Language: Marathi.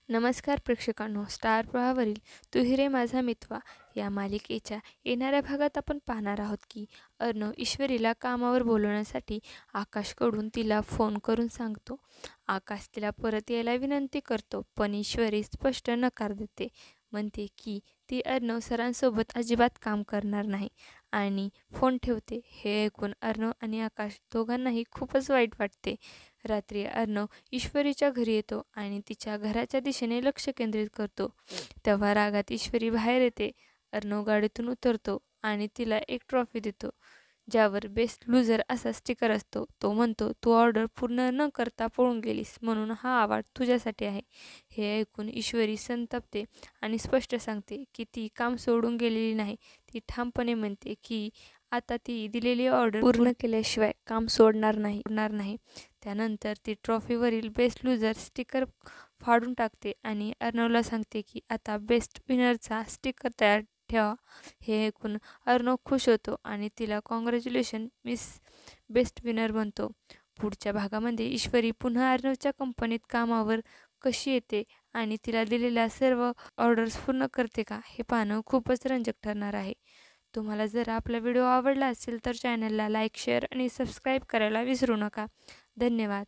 नमस्कार प्रेक्षकांनो, स्टार प्रवाहावरील तू ही रे माझा मितवा या मालिकेच्या येणाऱ्या भागात आपण पाहणार आहोत की अर्णव ईश्वरीला कामावर बोलवण्यासाठी आकाशकडून तिला फोन करून सांगतो. आकाश तिला परत यायला विनंती करतो, पण ईश्वरी स्पष्ट नकार देते. म्हणते की ती अर्णव सरांसोबत अजिबात काम करणार नाही आणि फोन ठेवते. हे ऐकून अर्णव आणि आकाश दोघांनाही खूपच वाईट वाटते. रात्री अर्णव ईश्वरीच्या घरी येतो आणि तिच्या घराच्या दिशेने लक्ष केंद्रित करतो. तेव्हा रागात ईश्वरी बाहेर येते. अर्णव गाडीतून उतरतो आणि तिला एक ट्रॉफी देतो, ज्यावर बेस्ट लूजर असा स्टिकर असतो. तो म्हणतो, तू ऑर्डर पूर्ण न करता पळून गेलीस, म्हणून हा अवॉर्ड तुझ्यासाठी आहे. हे ऐकून ईश्वरी संतपते आणि स्पष्ट सांगते की ती काम सोडून गेलेली नाही. ती ठामपणे म्हणते की आता ती दिलेली ऑर्डर पूर्ण केल्याशिवाय काम सोडणार नाही. त्यानंतर ती ट्रॉफीवरील बेस्ट लूजर स्टिकर फाडून टाकते आणि अर्णवला सांगते की आता बेस्ट विनरचा स्टिकर तयार ठेवा. हे ऐकून अर्णव खुश होतो आणि तिला कॉंग्रॅच्युलेशन मिस बेस्ट विनर म्हणतो. पुढच्या भागामध्ये ईश्वरी पुन्हा अर्णवच्या कंपनीत कामावर कशी येते आणि तिला दिलेल्या सर्व ऑर्डर्स पूर्ण करते का, हे पाहणं खूपच रंजक ठरणार आहे. तुम्हाला जर आपला व्हिडिओ आवडला असेल तर चॅनलला लाईक, शेअर आणि सबस्क्राईब करायला विसरू नका. धन्यवाद.